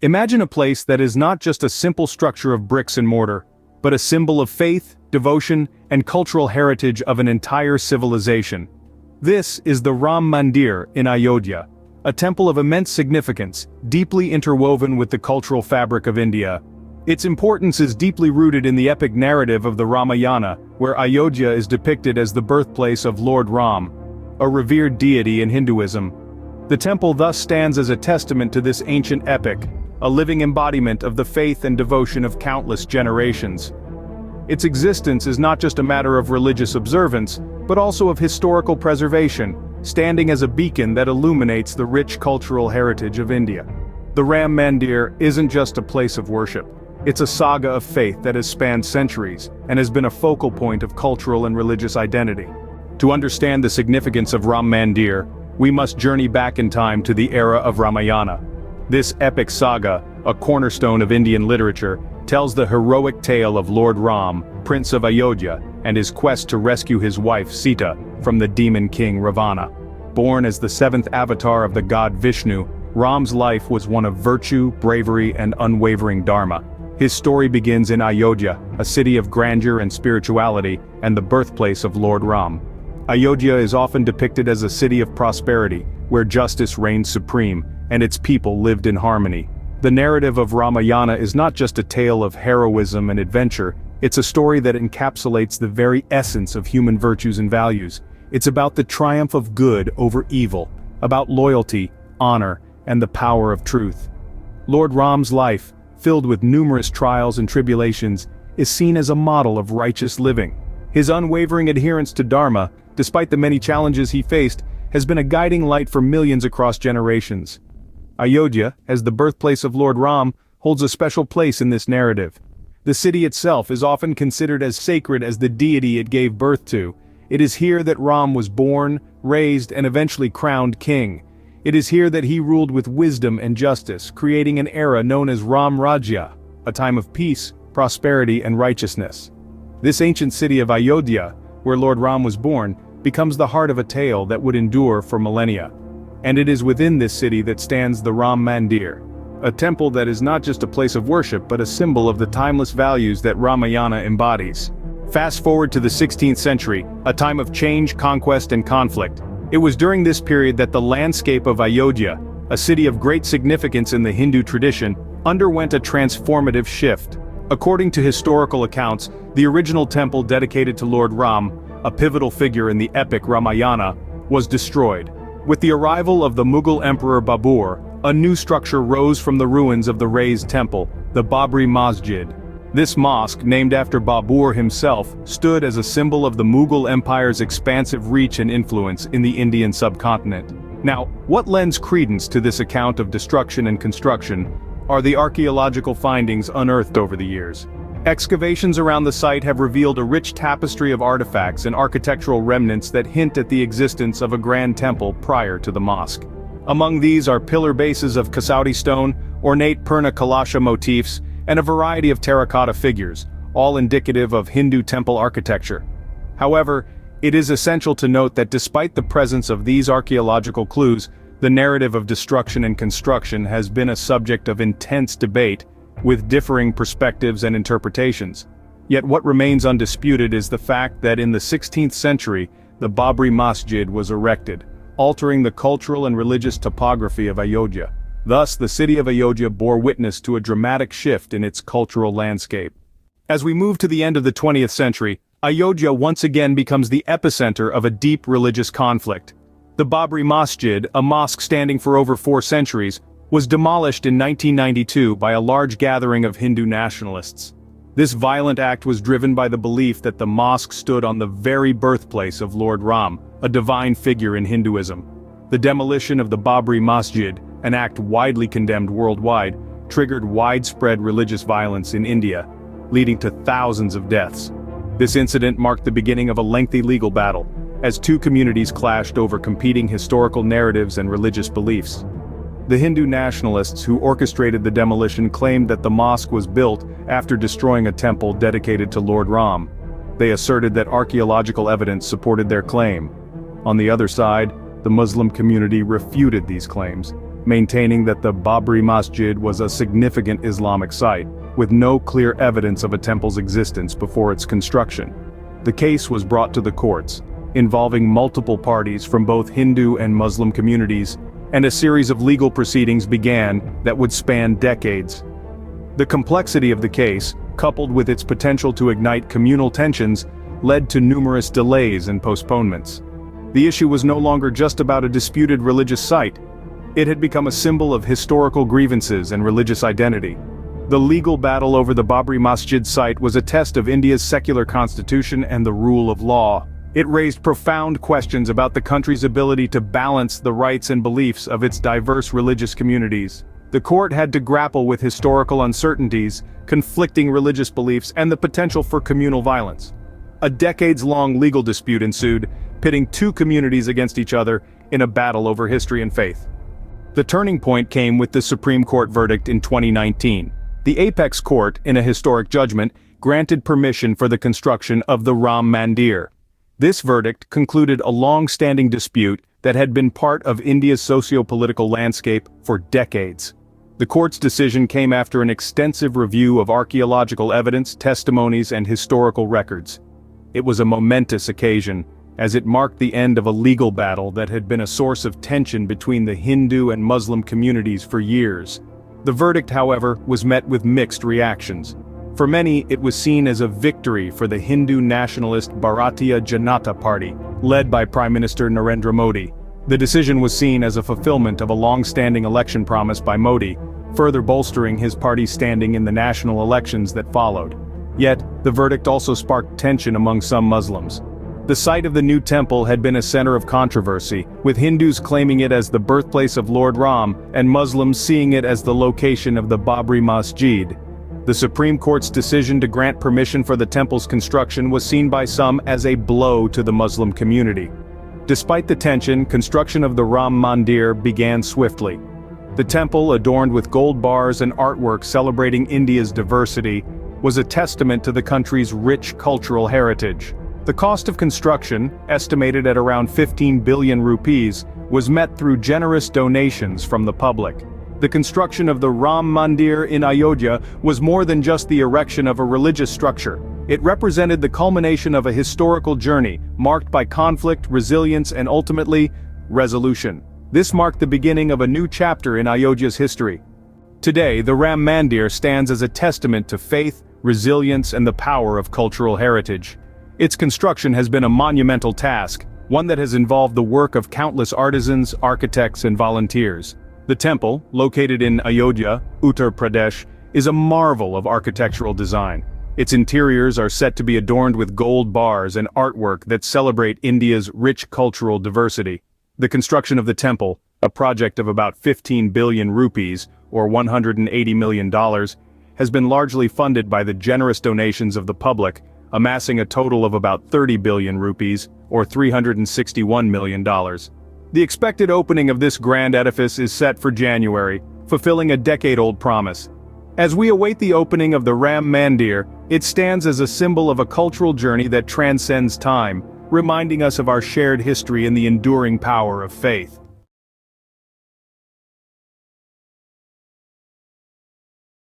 Imagine a place that is not just a simple structure of bricks and mortar, but a symbol of faith, devotion, and cultural heritage of an entire civilization. This is the Ram Mandir in Ayodhya, a temple of immense significance, deeply interwoven with the cultural fabric of India. Its importance is deeply rooted in the epic narrative of the Ramayana, where Ayodhya is depicted as the birthplace of Lord Ram, a revered deity in Hinduism. The temple thus stands as a testament to this ancient epic, a living embodiment of the faith and devotion of countless generations. Its existence is not just a matter of religious observance, but also of historical preservation, standing as a beacon that illuminates the rich cultural heritage of India. The Ram Mandir isn't just a place of worship. It's a saga of faith that has spanned centuries, and has been a focal point of cultural and religious identity. To understand the significance of Ram Mandir, we must journey back in time to the era of Ramayana. This epic saga, a cornerstone of Indian literature, tells the heroic tale of Lord Ram, Prince of Ayodhya, and his quest to rescue his wife Sita from the demon king Ravana. Born as the seventh avatar of the god Vishnu, Ram's life was one of virtue, bravery, and unwavering dharma. His story begins in Ayodhya, a city of grandeur and spirituality, and the birthplace of Lord Ram. Ayodhya is often depicted as a city of prosperity, where justice reigned supreme, and its people lived in harmony. The narrative of Ramayana is not just a tale of heroism and adventure, it's a story that encapsulates the very essence of human virtues and values. It's about the triumph of good over evil, about loyalty, honor, and the power of truth. Lord Ram's life, filled with numerous trials and tribulations, is seen as a model of righteous living. His unwavering adherence to Dharma, despite the many challenges he faced, has been a guiding light for millions across generations. Ayodhya, as the birthplace of Lord Ram, holds a special place in this narrative. The city itself is often considered as sacred as the deity it gave birth to. It is here that Ram was born, raised, and eventually crowned king. It is here that he ruled with wisdom and justice, creating an era known as Ram Rajya, a time of peace, prosperity, and righteousness. This ancient city of Ayodhya, where Lord Ram was born, becomes the heart of a tale that would endure for millennia. And it is within this city that stands the Ram Mandir, a temple that is not just a place of worship but a symbol of the timeless values that Ramayana embodies. Fast forward to the 16th century, a time of change, conquest, and conflict. It was during this period that the landscape of Ayodhya, a city of great significance in the Hindu tradition, underwent a transformative shift. According to historical accounts, the original temple dedicated to Lord Ram, a pivotal figure in the epic Ramayana, was destroyed. With the arrival of the Mughal Emperor Babur, a new structure rose from the ruins of the razed temple, the Babri Masjid. This mosque, named after Babur himself, stood as a symbol of the Mughal Empire's expansive reach and influence in the Indian subcontinent. Now, what lends credence to this account of destruction and construction are the archaeological findings unearthed over the years. Excavations around the site have revealed a rich tapestry of artifacts and architectural remnants that hint at the existence of a grand temple prior to the mosque. Among these are pillar bases of Kasaudi stone, ornate Purna Kalasha motifs, and a variety of terracotta figures, all indicative of Hindu temple architecture. However, it is essential to note that despite the presence of these archaeological clues, the narrative of destruction and construction has been a subject of intense debate, with differing perspectives and interpretations. Yet what remains undisputed is the fact that in the 16th century, the Babri Masjid was erected, altering the cultural and religious topography of Ayodhya. Thus, the city of Ayodhya bore witness to a dramatic shift in its cultural landscape. As we move to the end of the 20th century, Ayodhya once again becomes the epicenter of a deep religious conflict. The Babri Masjid, a mosque standing for over 4 centuries, was demolished in 1992 by a large gathering of Hindu nationalists. This violent act was driven by the belief that the mosque stood on the very birthplace of Lord Ram, a divine figure in Hinduism. The demolition of the Babri Masjid, an act widely condemned worldwide, triggered widespread religious violence in India, leading to thousands of deaths. This incident marked the beginning of a lengthy legal battle, as two communities clashed over competing historical narratives and religious beliefs. The Hindu nationalists who orchestrated the demolition claimed that the mosque was built after destroying a temple dedicated to Lord Ram. They asserted that archaeological evidence supported their claim. On the other side, the Muslim community refuted these claims, maintaining that the Babri Masjid was a significant Islamic site, with no clear evidence of a temple's existence before its construction. The case was brought to the courts, involving multiple parties from both Hindu and Muslim communities, and a series of legal proceedings began that would span decades. The complexity of the case, coupled with its potential to ignite communal tensions, led to numerous delays and postponements. The issue was no longer just about a disputed religious site. It had become a symbol of historical grievances and religious identity. The legal battle over the Babri Masjid site was a test of India's secular constitution and the rule of law. It raised profound questions about the country's ability to balance the rights and beliefs of its diverse religious communities. The court had to grapple with historical uncertainties, conflicting religious beliefs, and the potential for communal violence. A decades-long legal dispute ensued, pitting two communities against each other in a battle over history and faith. The turning point came with the Supreme Court verdict in 2019. The apex court, in a historic judgment, granted permission for the construction of the Ram Mandir. This verdict concluded a long-standing dispute that had been part of India's socio-political landscape for decades. The court's decision came after an extensive review of archaeological evidence, testimonies, and historical records. It was a momentous occasion, as it marked the end of a legal battle that had been a source of tension between the Hindu and Muslim communities for years. The verdict, however, was met with mixed reactions. For many, it was seen as a victory for the Hindu nationalist Bharatiya Janata Party, led by Prime Minister Narendra Modi. The decision was seen as a fulfillment of a long-standing election promise by Modi, further bolstering his party's standing in the national elections that followed. Yet, the verdict also sparked tension among some Muslims. The site of the new temple had been a center of controversy, with Hindus claiming it as the birthplace of Lord Ram and Muslims seeing it as the location of the Babri Masjid. The Supreme Court's decision to grant permission for the temple's construction was seen by some as a blow to the Muslim community. Despite the tension, construction of the Ram Mandir began swiftly. The temple, adorned with gold bars and artwork celebrating India's diversity, was a testament to the country's rich cultural heritage. The cost of construction, estimated at around 15 billion rupees, was met through generous donations from the public. The construction of the Ram Mandir in Ayodhya was more than just the erection of a religious structure. It represented the culmination of a historical journey, marked by conflict, resilience, and ultimately, resolution. This marked the beginning of a new chapter in Ayodhya's history. Today, the Ram Mandir stands as a testament to faith, resilience, and the power of cultural heritage. Its construction has been a monumental task, one that has involved the work of countless artisans, architects, and volunteers. The temple, located in Ayodhya, Uttar Pradesh, is a marvel of architectural design. Its interiors are set to be adorned with gold bars and artwork that celebrate India's rich cultural diversity. The construction of the temple, a project of about 15 billion rupees, or $180 million, has been largely funded by the generous donations of the public, amassing a total of about 30 billion rupees, or $361 million. The expected opening of this grand edifice is set for January, fulfilling a decade-old promise. As we await the opening of the Ram Mandir, it stands as a symbol of a cultural journey that transcends time, reminding us of our shared history and the enduring power of faith.